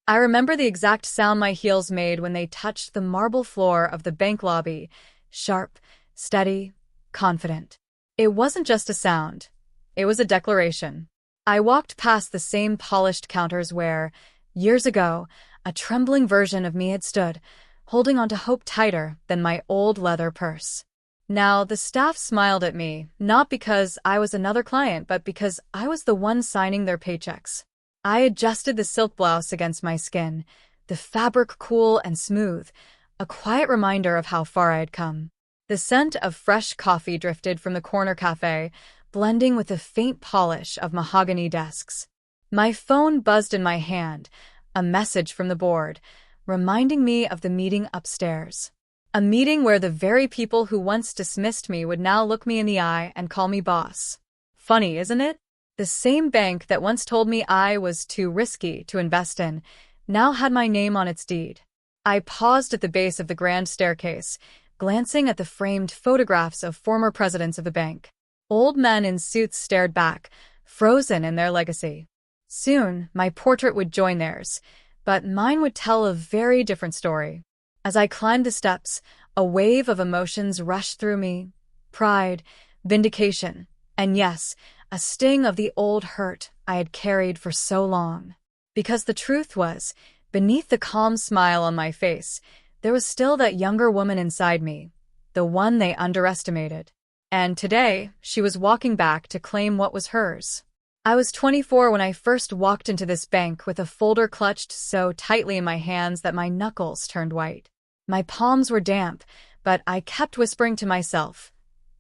I remember the exact sound my heels made when they touched the marble floor of the bank lobby. Sharp, steady, confident. It wasn't just a sound. It was a declaration. I walked past the same polished counters where, years ago, a trembling version of me had stood, holding onto hope tighter than my old leather purse. Now, the staff smiled at me, not because I was another client, but because I was the one signing their paychecks. I adjusted the silk blouse against my skin, the fabric cool and smooth, a quiet reminder of how far I had come. The scent of fresh coffee drifted from the corner cafe, blending with the faint polish of mahogany desks. My phone buzzed in my hand, a message from the board, reminding me of the meeting upstairs. A meeting where the very people who once dismissed me would now look me in the eye and call me boss. Funny, isn't it? The same bank that once told me I was too risky to invest in now had my name on its deed. I paused at the base of the grand staircase, glancing at the framed photographs of former presidents of the bank. Old men in suits stared back, frozen in their legacy. Soon, my portrait would join theirs, but mine would tell a very different story. As I climbed the steps, a wave of emotions rushed through me. Pride, vindication, and yes, a sting of the old hurt I had carried for so long. Because the truth was, beneath the calm smile on my face, there was still that younger woman inside me, the one they underestimated. And today, she was walking back to claim what was hers. I was 24 when I first walked into this bank with a folder clutched so tightly in my hands that my knuckles turned white. My palms were damp, but I kept whispering to myself,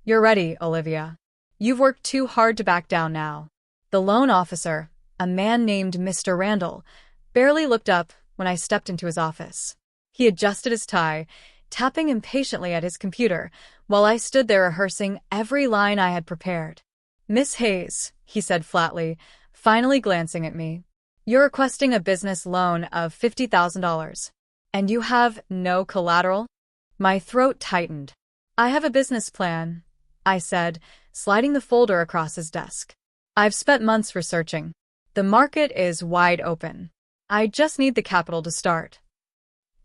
"You're ready, Olivia. You've worked too hard to back down now." The loan officer, a man named Mr. Randall, barely looked up when I stepped into his office. He adjusted his tie, tapping impatiently at his computer, while I stood there rehearsing every line I had prepared. "Miss Hayes," he said flatly, finally glancing at me, "you're requesting a business loan of $50,000. And you have no collateral?" My throat tightened. "I have a business plan," I said, sliding the folder across his desk. "I've spent months researching. The market is wide open. I just need the capital to start."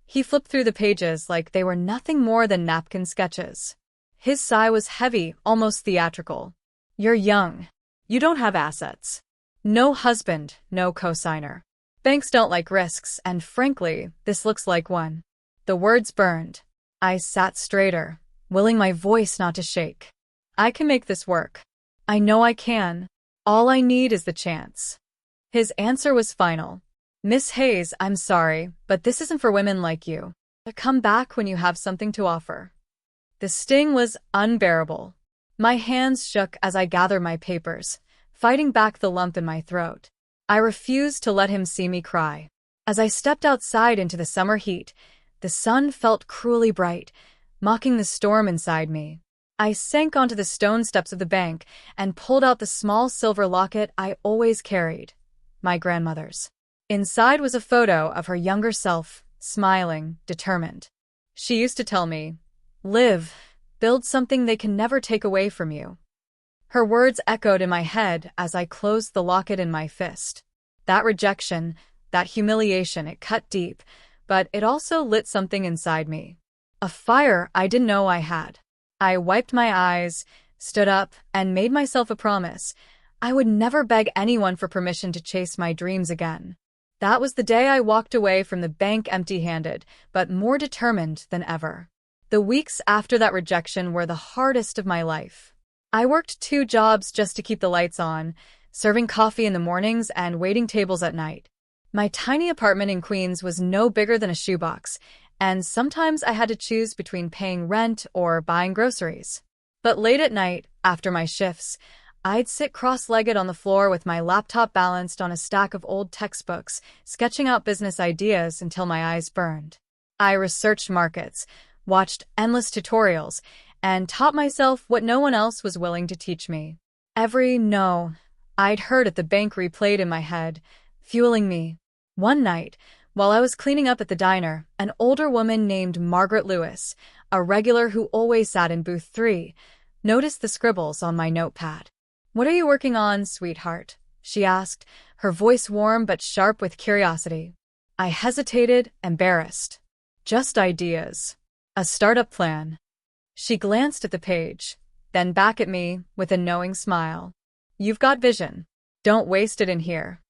He flipped through the pages like they were nothing more than napkin sketches. His sigh was heavy, almost theatrical. "You're young. You don't have assets. No husband, no cosigner. Banks don't like risks, and frankly, this looks like one." The words burned. I sat straighter, willing my voice not to shake. "I can make this work. I know I can. All I need is the chance." His answer was final. "Miss Hayes, I'm sorry, but this isn't for women like you. Come back when you have something to offer." The sting was unbearable. My hands shook as I gathered my papers, fighting back the lump in my throat. I refused to let him see me cry. As I stepped outside into the summer heat, the sun felt cruelly bright, mocking the storm inside me. I sank onto the stone steps of the bank and pulled out the small silver locket I always carried, my grandmother's. Inside was a photo of her younger self, smiling, determined. She used to tell me, "Live, build something they can never take away from you." Her words echoed in my head as I closed the locket in my fist. That rejection, that humiliation, it cut deep, but it also lit something inside me. A fire I didn't know I had. I wiped my eyes, stood up, and made myself a promise. I would never beg anyone for permission to chase my dreams again. That was the day I walked away from the bank empty-handed, but more determined than ever. The weeks after that rejection were the hardest of my life. I worked 2 jobs just to keep the lights on, serving coffee in the mornings and waiting tables at night. My tiny apartment in Queens was no bigger than a shoebox, and sometimes I had to choose between paying rent or buying groceries. But late at night, after my shifts, I'd sit cross-legged on the floor with my laptop balanced on a stack of old textbooks, sketching out business ideas until my eyes burned. I researched markets, watched endless tutorials, and taught myself what no one else was willing to teach me. Every no I'd heard at the bank replayed in my head, fueling me. One night, while I was cleaning up at the diner, an older woman named Margaret Lewis, a regular who always sat in booth 3, noticed the scribbles on my notepad. "What are you working on, sweetheart?" she asked, her voice warm but sharp with curiosity. I hesitated, embarrassed. Just ideas. A startup plan. She glanced at the page, then back at me with a knowing smile. You've got vision. Don't waste it in here.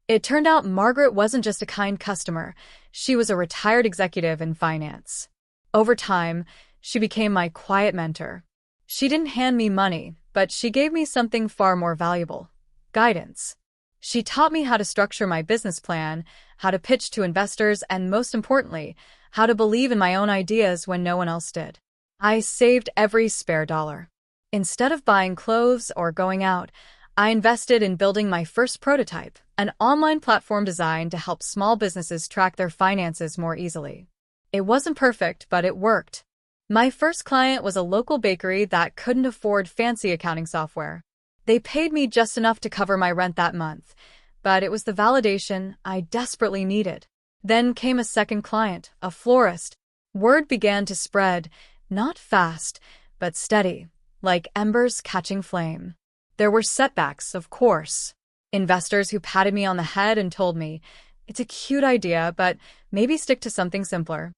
It turned out Margaret wasn't just a kind customer. She was a retired executive in finance. Over time, she became my quiet mentor. She didn't hand me money, but she gave me something far more valuable: guidance. She taught me how to structure my business plan, how to pitch to investors, and most importantly, how to believe in my own ideas when no one else did. I saved every spare dollar. Instead of buying clothes or going out, I invested in building my first prototype, an online platform designed to help small businesses track their finances more easily. It wasn't perfect, but it worked. My first client was a local bakery that couldn't afford fancy accounting software. They paid me just enough to cover my rent that month, but it was the validation I desperately needed. Then came a second client, a florist. Word began to spread, not fast, but steady, like embers catching flame. There were setbacks, of course. Investors who patted me on the head and told me, "It's a cute idea, but maybe stick to something simpler."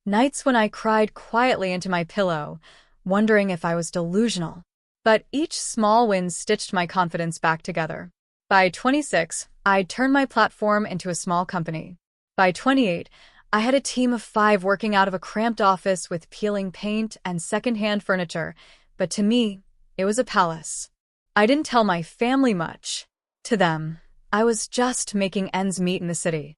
Nights when I cried quietly into my pillow, wondering if I was delusional. But each small win stitched my confidence back together. By 26, I'd turned my platform into a small company. By 28, I had a team of 5 working out of a cramped office with peeling paint and secondhand furniture, but to me, it was a palace. I didn't tell my family much. To them, I was just making ends meet in the city.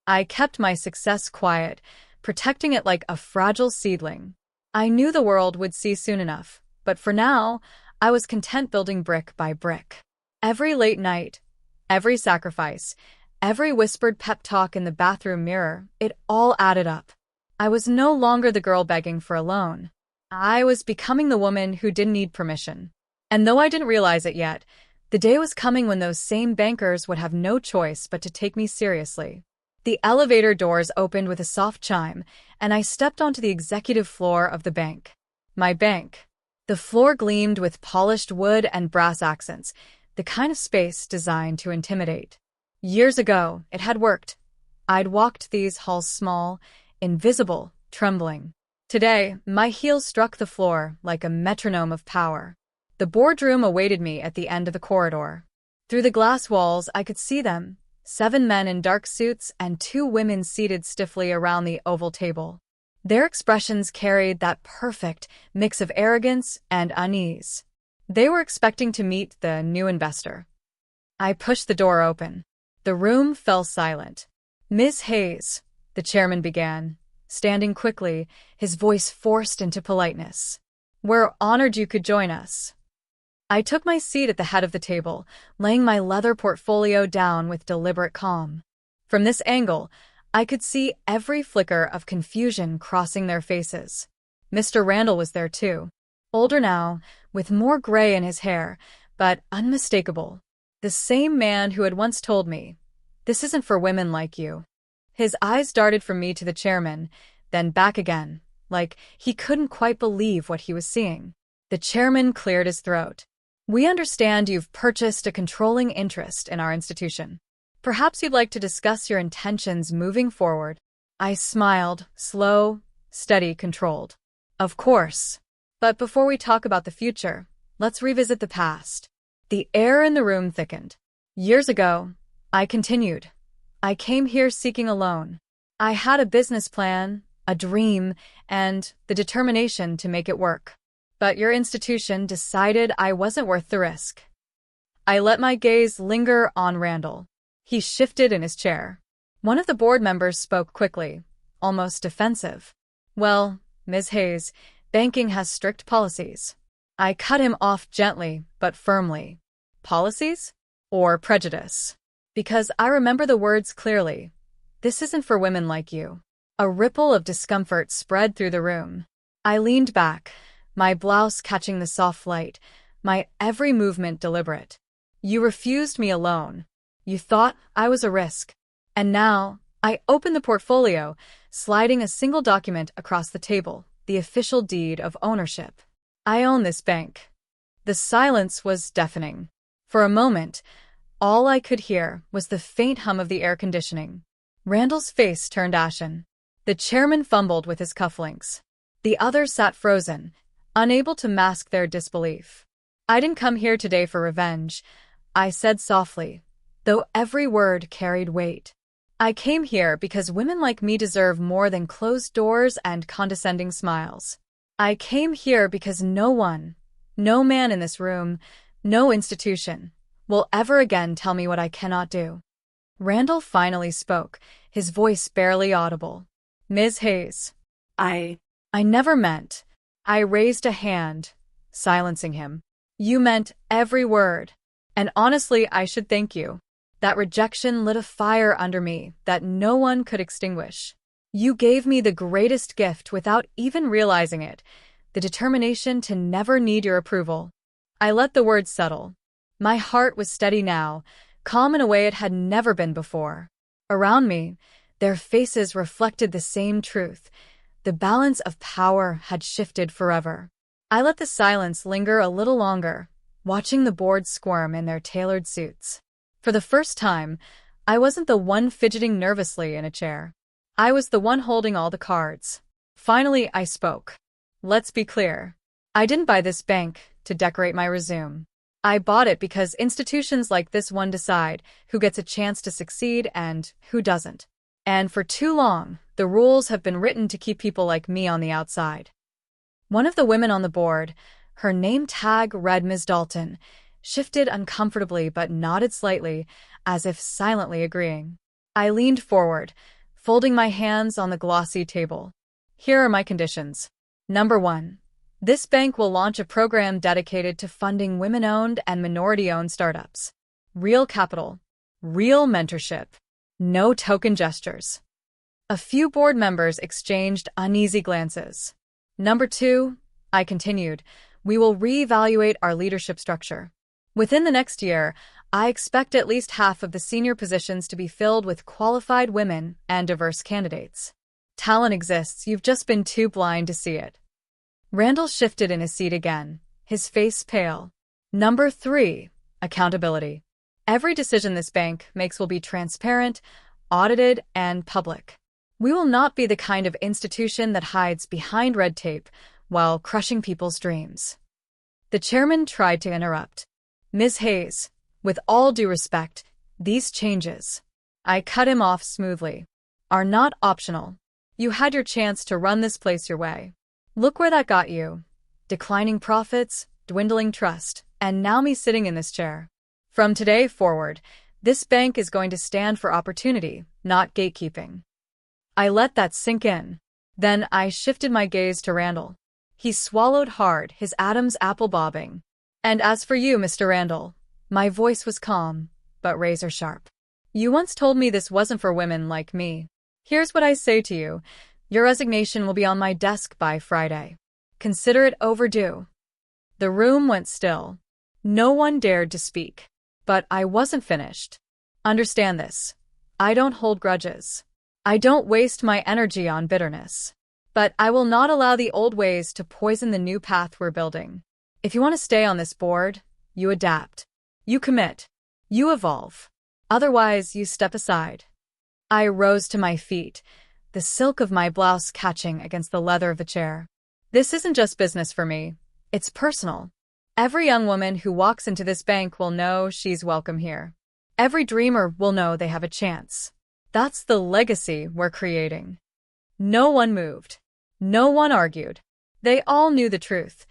I kept my success quiet, protecting it like a fragile seedling. I knew the world would see soon enough, but for now, I was content building brick by brick. Every late night, every sacrifice, every whispered pep talk in the bathroom mirror, it all added up. I was no longer the girl begging for a loan. I was becoming the woman who didn't need permission. And though I didn't realize it yet, the day was coming when those same bankers would have no choice but to take me seriously. The elevator doors opened with a soft chime, and I stepped onto the executive floor of the bank. My bank. The floor gleamed with polished wood and brass accents, the kind of space designed to intimidate. Years ago, it had worked. I'd walked these halls small, invisible, trembling. Today, my heels struck the floor like a metronome of power. The boardroom awaited me at the end of the corridor. Through the glass walls, I could see them, 7 men in dark suits and 2 women seated stiffly around the oval table. Their expressions carried that perfect mix of arrogance and unease. They were expecting to meet the new investor. I pushed the door open. The room fell silent. "Ms. Hayes," the chairman began, standing quickly, his voice forced into politeness. "We're honored you could join us." I took my seat at the head of the table, laying my leather portfolio down with deliberate calm. From this angle, I could see every flicker of confusion crossing their faces. Mr. Randall was there too. Older now, with more gray in his hair, but unmistakable. The same man who had once told me, "This isn't for women like you." His eyes darted from me to the chairman, then back again, like he couldn't quite believe what he was seeing. The chairman cleared his throat. "We understand you've purchased a controlling interest in our institution. Perhaps you'd like to discuss your intentions moving forward." I smiled, slow, steady, controlled. "Of course. But before we talk about the future, let's revisit the past." The air in the room thickened. "Years ago," I continued, "I came here seeking a loan. I had a business plan, a dream, and the determination to make it work. But your institution decided I wasn't worth the risk." I let my gaze linger on Randall. He shifted in his chair. One of the board members spoke quickly, almost defensive. "Well, Ms. Hayes, banking has strict policies." I cut him off gently but firmly. "Policies? Or prejudice?" Because I remember the words clearly. "This isn't for women like you." A ripple of discomfort spread through the room. I leaned back, my blouse catching the soft light, my every movement deliberate. "You refused me a loan. You thought I was a risk." And now, I opened the portfolio, sliding a single document across the table, the official deed of ownership. "I own this bank." The silence was deafening. For a moment, all I could hear was the faint hum of the air conditioning. Randall's face turned ashen. The chairman fumbled with his cufflinks. The others sat frozen, unable to mask their disbelief. "I didn't come here today for revenge," I said softly, though every word carried weight. "I came here because women like me deserve more than closed doors and condescending smiles. I came here because no one, no man in this room, no institution, will ever again tell me what I cannot do." Randall finally spoke, his voice barely audible. "Ms. Hayes, I never meant." I raised a hand, silencing him. "You meant every word. And honestly, I should thank you. That rejection lit a fire under me that no one could extinguish. You gave me the greatest gift without even realizing it, the determination to never need your approval." I let the words settle. My heart was steady now, calm in a way it had never been before. Around me, their faces reflected the same truth. The balance of power had shifted forever. I let the silence linger a little longer, watching the board squirm in their tailored suits. For the first time, I wasn't the one fidgeting nervously in a chair. I was the one holding all the cards. Finally, I spoke. "Let's be clear. I didn't buy this bank to decorate my resume. I bought it because institutions like this one decide who gets a chance to succeed and who doesn't. And for too long, the rules have been written to keep people like me on the outside." One of the women on the board, her name tag read Ms. Dalton, shifted uncomfortably but nodded slightly, as if silently agreeing. I leaned forward, folding my hands on the glossy table. "Here are my conditions. Number 1. This bank will launch a program dedicated to funding women-owned and minority-owned startups. Real capital, real mentorship, no token gestures." A few board members exchanged uneasy glances. "Number 2, I continued, we will reevaluate our leadership structure. Within the next year, I expect at least half of the senior positions to be filled with qualified women and diverse candidates. Talent exists, you've just been too blind to see it." Randall shifted in his seat again, his face pale. "Number 3, accountability. Every decision this bank makes will be transparent, audited, and public. We will not be the kind of institution that hides behind red tape while crushing people's dreams." The chairman tried to interrupt. "Ms. Hayes, with all due respect, these changes," I cut him off smoothly, "are not optional. You had your chance to run this place your way. Look where that got you. Declining profits, dwindling trust, and now me sitting in this chair. From today forward, this bank is going to stand for opportunity, not gatekeeping." I let that sink in. Then I shifted my gaze to Randall. He swallowed hard, his Adam's apple bobbing. "And as for you, Mr. Randall," my voice was calm, but razor sharp. "You once told me this wasn't for women like me. Here's what I say to you. Your resignation will be on my desk by Friday. Consider it overdue." The room went still. No one dared to speak. But I wasn't finished. "Understand this. I don't hold grudges. I don't waste my energy on bitterness. But I will not allow the old ways to poison the new path we're building. If you want to stay on this board, you adapt. You commit. You evolve. Otherwise, you step aside." I rose to my feet, the silk of my blouse catching against the leather of the chair. "This isn't just business for me. It's personal. Every young woman who walks into this bank will know she's welcome here. Every dreamer will know they have a chance. That's the legacy we're creating." No one moved. No one argued. They all knew the truth.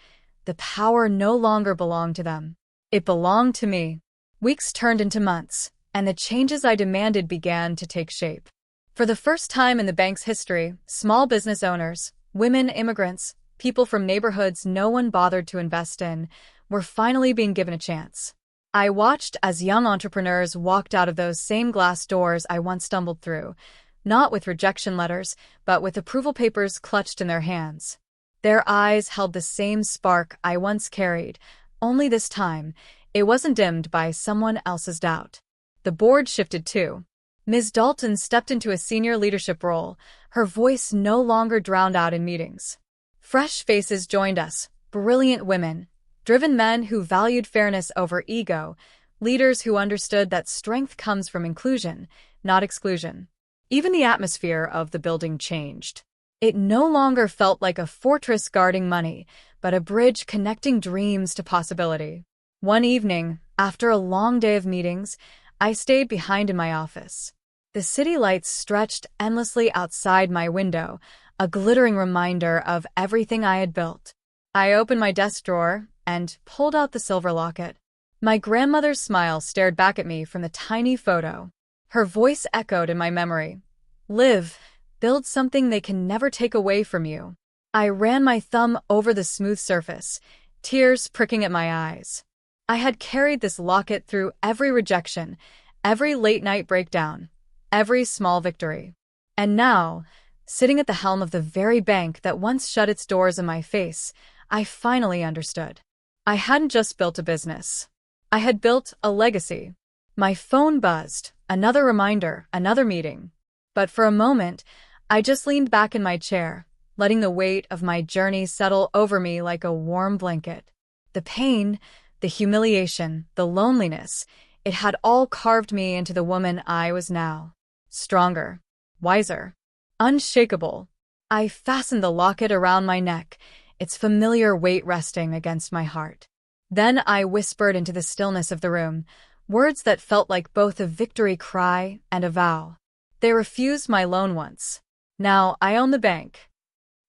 The power no longer belonged to them. It belonged to me. Weeks turned into months, and the changes I demanded began to take shape. For the first time in the bank's history, small business owners, women immigrants, people from neighborhoods no one bothered to invest in, were finally being given a chance. I watched as young entrepreneurs walked out of those same glass doors I once stumbled through, not with rejection letters, but with approval papers clutched in their hands. Their eyes held the same spark I once carried, only this time, it wasn't dimmed by someone else's doubt. The board shifted too. Ms. Dalton stepped into a senior leadership role, her voice no longer drowned out in meetings. Fresh faces joined us, brilliant women, driven men who valued fairness over ego, leaders who understood that strength comes from inclusion, not exclusion. Even the atmosphere of the building changed. It no longer felt like a fortress guarding money, but a bridge connecting dreams to possibility. One evening, after a long day of meetings, I stayed behind in my office. The city lights stretched endlessly outside my window, a glittering reminder of everything I had built. I opened my desk drawer and pulled out the silver locket. My grandmother's smile stared back at me from the tiny photo. Her voice echoed in my memory. Live, build something they can never take away from you. I ran my thumb over the smooth surface, tears pricking at my eyes. I had carried this locket through every rejection, every late-night breakdown, every small victory. And now, sitting at the helm of the very bank that once shut its doors in my face, I finally understood. I hadn't just built a business. I had built a legacy. My phone buzzed, another reminder, another meeting. But for a moment, I just leaned back in my chair, letting the weight of my journey settle over me like a warm blanket. The pain, the humiliation, the loneliness, it had all carved me into the woman I was now. Stronger, wiser, unshakable. I fastened the locket around my neck, its familiar weight resting against my heart. Then I whispered into the stillness of the room, words that felt like both a victory cry and a vow. They refused my loan once. Now I own the bank.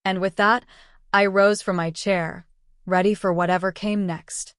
And with that, I rose from my chair, ready for whatever came next.